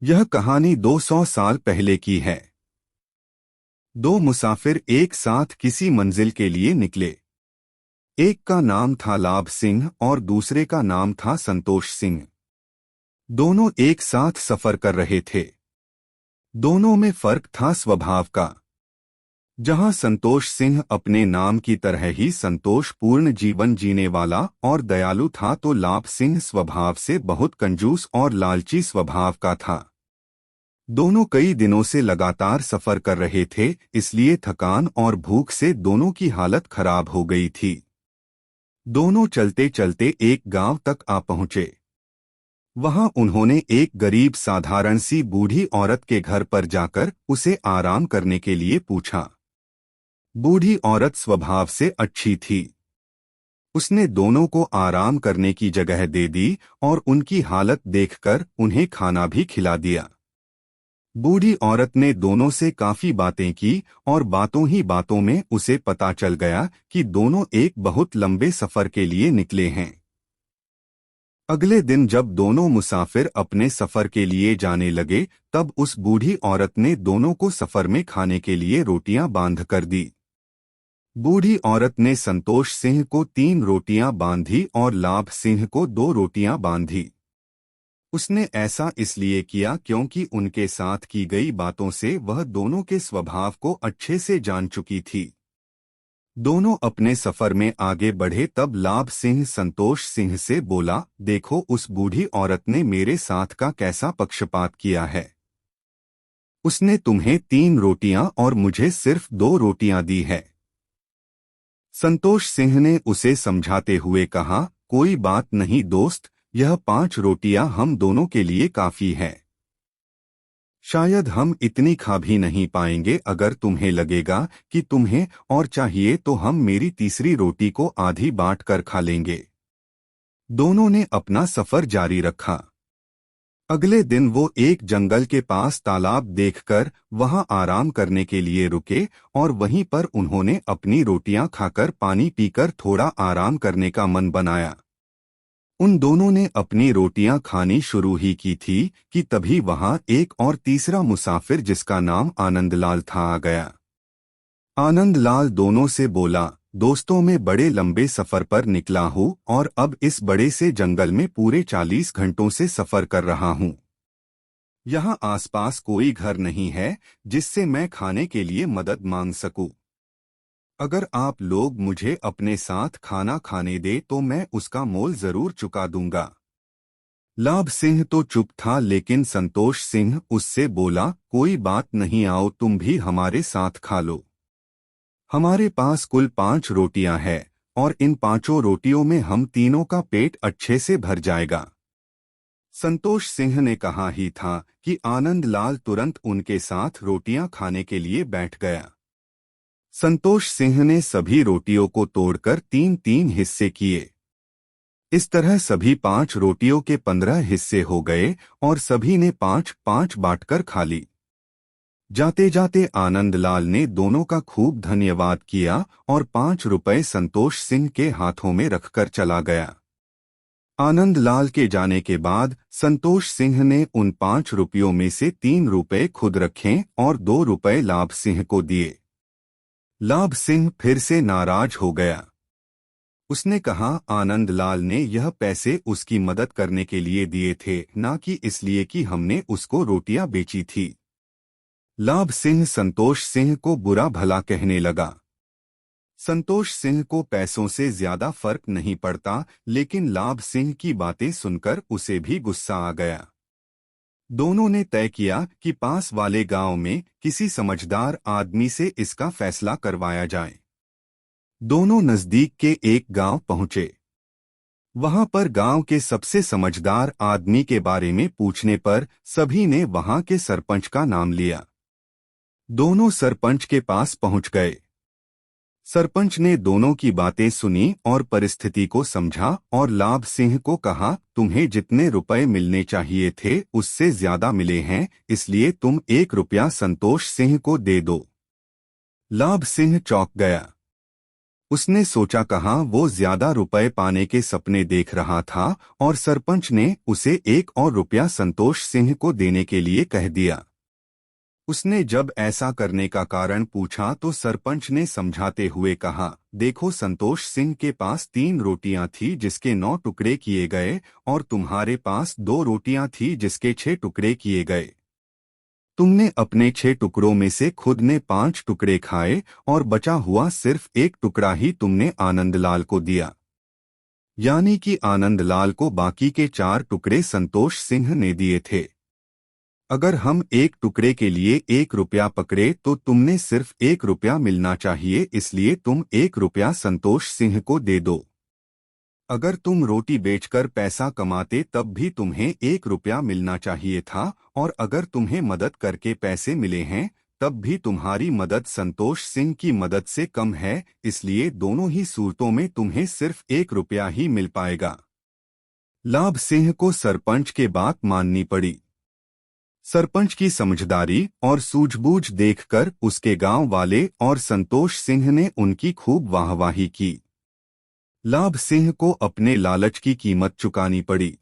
यह कहानी 200 साल पहले की है। दो मुसाफिर एक साथ किसी मंजिल के लिए निकले। एक का नाम था लाभ सिंह और दूसरे का नाम था संतोष सिंह। दोनों एक साथ सफर कर रहे थे। दोनों में फर्क था स्वभाव का। जहां संतोष सिंह अपने नाम की तरह ही संतोषपूर्ण जीवन जीने वाला और दयालु था, तो लाभ सिंह स्वभाव से बहुत कंजूस और लालची स्वभाव का था। दोनों कई दिनों से लगातार सफर कर रहे थे, इसलिए थकान और भूख से दोनों की हालत खराब हो गई थी। दोनों चलते चलते एक गांव तक आ पहुंचे। वहां उन्होंने एक गरीब साधारण सी बूढ़ी औरत के घर पर जाकर उसे आराम करने के लिए पूछा। बूढ़ी औरत स्वभाव से अच्छी थी। उसने दोनों को आराम करने की जगह दे दी और उनकी हालत देखकर उन्हें खाना भी खिला दिया। बूढ़ी औरत ने दोनों से काफी बातें की और बातों ही बातों में उसे पता चल गया कि दोनों एक बहुत लंबे सफर के लिए निकले हैं। अगले दिन जब दोनों मुसाफिर अपने सफर के लिए जाने लगे, तब उस बूढ़ी औरत ने दोनों को सफर में खाने के लिए रोटियां बांध कर दी। बूढ़ी औरत ने संतोष सिंह को 3 रोटियां बांधी और लाभ सिंह को 2 रोटियां बांधी। उसने ऐसा इसलिए किया क्योंकि उनके साथ की गई बातों से वह दोनों के स्वभाव को अच्छे से जान चुकी थी। दोनों अपने सफर में आगे बढ़े तब लाभ सिंह संतोष सिंह से बोला, देखो उस बूढ़ी औरत ने मेरे साथ का कैसा पक्षपात किया है। उसने तुम्हें 3 रोटियां और मुझे सिर्फ 2 रोटियां दी है। संतोष सिंह ने उसे समझाते हुए कहा, कोई बात नहीं दोस्त, यह 5 रोटियां हम दोनों के लिए काफी है। शायद हम इतनी खा भी नहीं पाएंगे। अगर तुम्हें लगेगा कि तुम्हें और चाहिए तो हम मेरी तीसरी रोटी को आधी बांट कर खा लेंगे। दोनों ने अपना सफर जारी रखा। अगले दिन वो एक जंगल के पास तालाब देखकर वहां आराम करने के लिए रुके और वहीं पर उन्होंने अपनी रोटियां खाकर पानी पीकर थोड़ा आराम करने का मन बनाया। उन दोनों ने अपनी रोटियां खानी शुरू ही की थी कि तभी वहां एक और तीसरा मुसाफिर जिसका नाम आनंदलाल था आ गया। आनंदलाल दोनों से बोला, दोस्तों मैं बड़े लंबे सफर पर निकला हूँ और अब इस बड़े से जंगल में पूरे 40 घंटों से सफर कर रहा हूँ। यहाँ आसपास कोई घर नहीं है जिससे मैं खाने के लिए मदद मांग सकूं। अगर आप लोग मुझे अपने साथ खाना खाने दे तो मैं उसका मोल जरूर चुका दूंगा। लाभ सिंह तो चुप था, लेकिन संतोष सिंह उससे बोला, कोई बात नहीं, आओ तुम भी हमारे साथ खा लो। हमारे पास कुल 5 रोटियां हैं और इन 5 रोटियों में हम तीनों का पेट अच्छे से भर जाएगा। संतोष सिंह ने कहा ही था कि आनंदलाल तुरंत उनके साथ रोटियां खाने के लिए बैठ गया। संतोष सिंह ने सभी रोटियों को तोड़कर 3-3 हिस्से किए। इस तरह सभी 5 रोटियों के 15 हिस्से हो गए और सभी ने 5-5 बांटकर खा ली। जाते जाते आनंदलाल ने दोनों का खूब धन्यवाद किया और 5 रुपए संतोष सिंह के हाथों में रखकर चला गया। आनंदलाल के जाने के बाद संतोष सिंह ने उन 5 रुपयों में से 3 रुपए खुद रखे और 2 रुपए लाभ सिंह को दिए। लाभ सिंह फिर से नाराज हो गया। उसने कहा, आनंदलाल ने यह पैसे उसकी मदद करने के लिए दिए थे, ना कि इसलिए कि हमने उसको रोटियां बेची थी। लाभ सिंह संतोष सिंह को बुरा भला कहने लगा। संतोष सिंह को पैसों से ज्यादा फर्क नहीं पड़ता, लेकिन लाभ सिंह की बातें सुनकर उसे भी गुस्सा आ गया। दोनों ने तय किया कि पास वाले गांव में किसी समझदार आदमी से इसका फैसला करवाया जाए। दोनों नजदीक के एक गांव पहुंचे। वहां पर गांव के सबसे समझदार आदमी के बारे में पूछने पर सभी ने वहां के सरपंच का नाम लिया। दोनों सरपंच के पास पहुंच गए। सरपंच ने दोनों की बातें सुनी और परिस्थिति को समझा और लाभ सिंह को कहा, तुम्हें जितने रुपए मिलने चाहिए थे उससे ज्यादा मिले हैं, इसलिए तुम 1 रुपया संतोष सिंह को दे दो। लाभ सिंह चौंक गया। उसने सोचा कहाँ वो ज्यादा रुपए पाने के सपने देख रहा था और सरपंच ने उसे 1 और रुपया संतोष सिंह को देने के लिए कह दिया। उसने जब ऐसा करने का कारण पूछा तो सरपंच ने समझाते हुए कहा, देखो संतोष सिंह के पास 3 रोटियां थी जिसके 9 टुकड़े किए गए और तुम्हारे पास 2 रोटियां थी जिसके 6 टुकड़े किए गए। तुमने अपने 6 टुकड़ों में से खुद ने 5 टुकड़े खाए और बचा हुआ सिर्फ 1 टुकड़ा ही तुमने आनंदलाल को दिया। यानी कि आनंदलाल को बाकी के 4 टुकड़े संतोष सिंह ने दिए थे। अगर हम 1 टुकड़े के लिए 1 रुपया पकड़े तो तुमने सिर्फ 1 रुपया मिलना चाहिए, इसलिए तुम 1 रुपया संतोष सिंह को दे दो। अगर तुम रोटी बेचकर पैसा कमाते तब भी तुम्हें 1 रुपया मिलना चाहिए था, और अगर तुम्हें मदद करके पैसे मिले हैं तब भी तुम्हारी मदद संतोष सिंह की मदद से कम है, इसलिए दोनों ही सूरतों में तुम्हें सिर्फ 1 रुपया ही मिल पाएगा। लाभ सिंह को सरपंच के बात माननी पड़ी। सरपंच की समझदारी और सूझबूझ देखकर उसके गांव वाले और संतोष सिंह ने उनकी खूब वाहवाही की। लाभ सिंह को अपने लालच की कीमत चुकानी पड़ी।